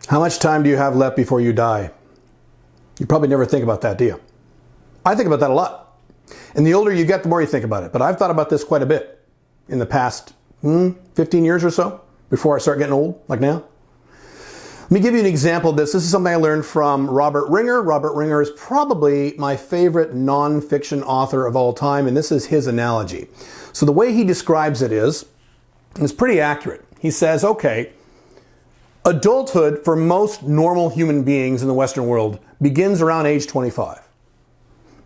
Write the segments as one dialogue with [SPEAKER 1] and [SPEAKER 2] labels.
[SPEAKER 1] How much time do you have left before you die? You probably never think about that, do you? I think about that a lot. And the older you get, the more you think about it. But I've thought about this quite a bit in the past 15 years or so, before I start getting old, like now. Let me give you an example of this. This is something I learned from Robert Ringer. Robert Ringer is probably my favorite nonfiction author of all time, and this is his analogy. So the way he describes it is pretty accurate. He says, okay, adulthood for most normal human beings in the Western world begins around age 25.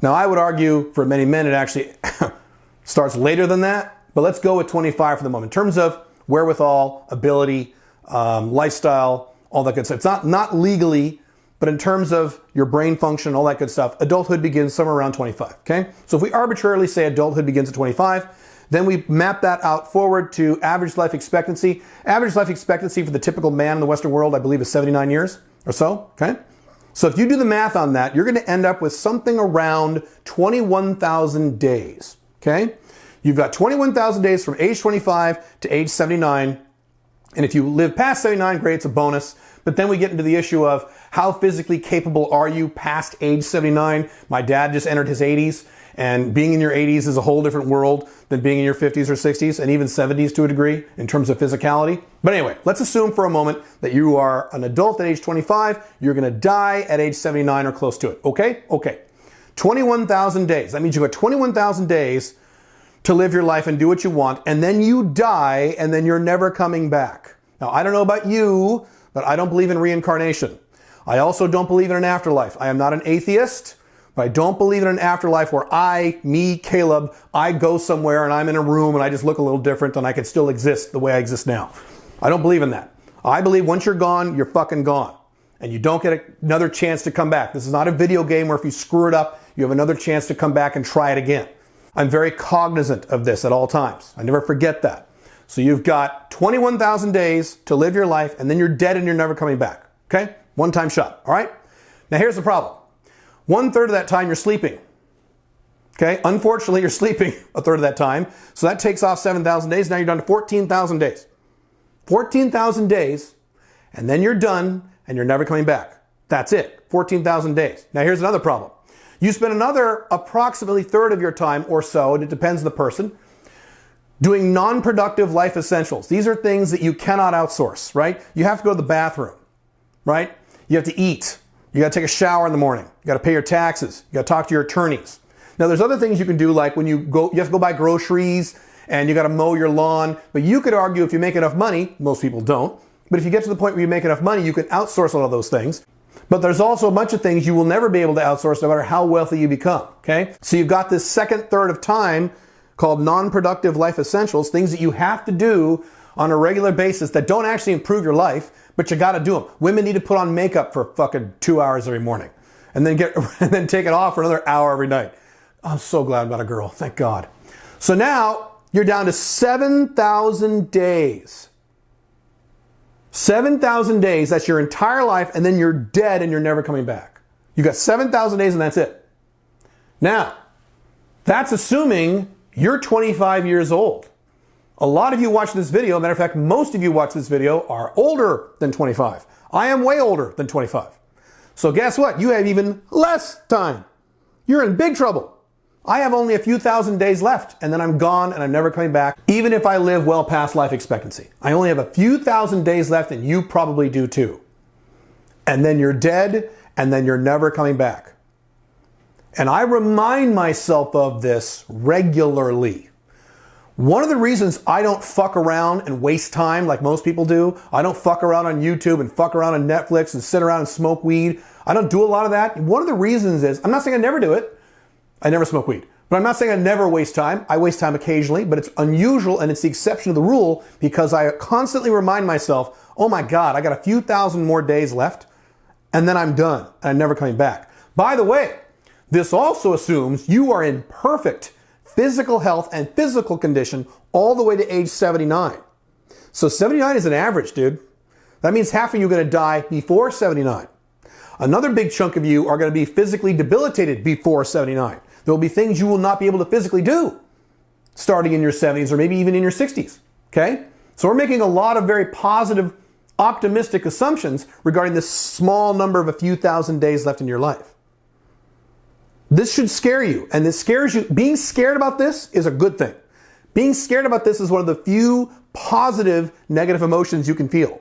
[SPEAKER 1] Now, I would argue for many men it actually starts later than that, but let's go with 25 for the moment. In terms of wherewithal, ability, lifestyle, all that good stuff. It's not legally, but in terms of your brain function, all that good stuff, adulthood begins somewhere around 25, okay? So if we arbitrarily say adulthood begins at 25, then we map that out forward to average life expectancy. Average life expectancy for the typical man in the Western world, I believe, is 79 years or so, okay? So if you do the math on that, you're gonna end up with something around 21,000 days, okay? You've got 21,000 days from age 25 to age 79. And if you live past 79, great, it's a bonus. But then we get into the issue of how physically capable are you past age 79? My dad just entered his 80s, and being in your 80s is a whole different world than being in your 50s or 60s, and even 70s to a degree in terms of physicality. But anyway, let's assume for a moment that you are an adult at age 25. You're going to die at age 79 or close to it. Okay? Okay. 21,000 days. That means you've got 21,000 days to live your life and do what you want, and then you die, and then you're never coming back. Now, I don't know about you, but I don't believe in reincarnation. I also don't believe in an afterlife. I am not an atheist, but I don't believe in an afterlife where Caleb, I go somewhere and I'm in a room and I just look a little different and I can still exist the way I exist now. I don't believe in that. I believe once you're gone, you're fucking gone. And you don't get another chance to come back. This is not a video game where if you screw it up, you have another chance to come back and try it again. I'm very cognizant of this at all times. I never forget that. So you've got 21,000 days to live your life, and then you're dead and you're never coming back. Okay? One-time shot. All right? Now here's the problem. 1/3 of that time you're sleeping. Okay? Unfortunately, you're sleeping 1/3 of that time. So that takes off 7,000 days. Now you're down to 14,000 days. 14,000 days, and then you're done and you're never coming back. That's it. 14,000 days. Now here's another problem. You spend another approximately 1/3 of your time or so, and it depends on the person, doing non-productive life essentials. These are things that you cannot outsource, right? You have to go to the bathroom, right? You have to eat. You got to take a shower in the morning. You got to pay your taxes. You got to talk to your attorneys. Now, there's other things you can do, like when you have to go buy groceries and you got to mow your lawn. But you could argue if you make enough money, most people don't, but if you get to the point where you make enough money, you can outsource all of those things. But there's also a bunch of things you will never be able to outsource no matter how wealthy you become, okay? So you've got this second third of time called non-productive life essentials, things that you have to do on a regular basis that don't actually improve your life, but you got to do them. Women need to put on makeup for fucking 2 hours every morning and then take it off for another hour every night. I'm so glad I'm not a girl. Thank God. So now you're down to 7,000 days. 7,000 days, that's your entire life, and then you're dead and you're never coming back. You got 7,000 days and that's it. Now, that's assuming you're 25 years old. A lot of you watch this video, matter of fact, most of you watch this video are older than 25. I am way older than 25. So guess what? You have even less time. You're in big trouble. I have only a few thousand days left, and then I'm gone and I'm never coming back, even if I live well past life expectancy. I only have a few thousand days left, and you probably do too. And then you're dead, and then you're never coming back. And I remind myself of this regularly. One of the reasons I don't fuck around and waste time like most people do, I don't fuck around on YouTube and fuck around on Netflix and sit around and smoke weed. I don't do a lot of that. One of the reasons is, I'm not saying I never do it. I never smoke weed. But I'm not saying I never waste time. I waste time occasionally, but it's unusual and it's the exception of the rule because I constantly remind myself, oh my God, I got a few thousand more days left and then I'm done and I'm never coming back. By the way, this also assumes you are in perfect physical health and physical condition all the way to age 79. So 79 is an average, dude. That means half of you are going to die before 79. Another big chunk of you are going to be physically debilitated before 79. There will be things you will not be able to physically do starting in your 70s or maybe even in your 60s, okay? So we're making a lot of very positive optimistic assumptions regarding this small number of a few thousand days left in your life. This should scare you, and this scares you. Being scared about this is a good thing. Being scared about this is one of the few positive negative emotions you can feel.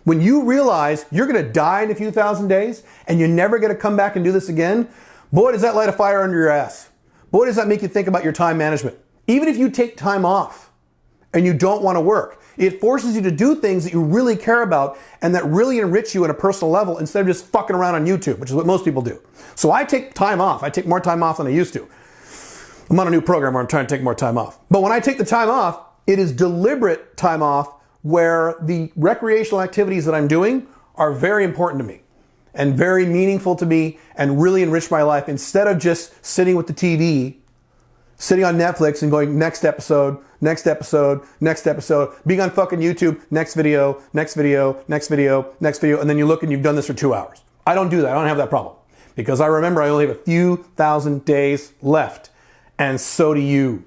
[SPEAKER 1] When you realize you're going to die in a few thousand days and you're never going to come back and do this again, boy, does that light a fire under your ass. Boy, does that make you think about your time management. Even if you take time off and you don't want to work, it forces you to do things that you really care about and that really enrich you on a personal level instead of just fucking around on YouTube, which is what most people do. So I take time off. I take more time off than I used to. I'm on a new program where I'm trying to take more time off. But when I take the time off, it is deliberate time off where the recreational activities that I'm doing are very important to me and very meaningful to me and really enrich my life instead of just sitting with the TV, sitting on Netflix and going next episode, next episode, next episode, being on fucking YouTube, next video, next video, next video, next video, and then you look and you've done this for 2 hours. I don't do that. I don't have that problem because I remember I only have a few thousand days left, and so do you.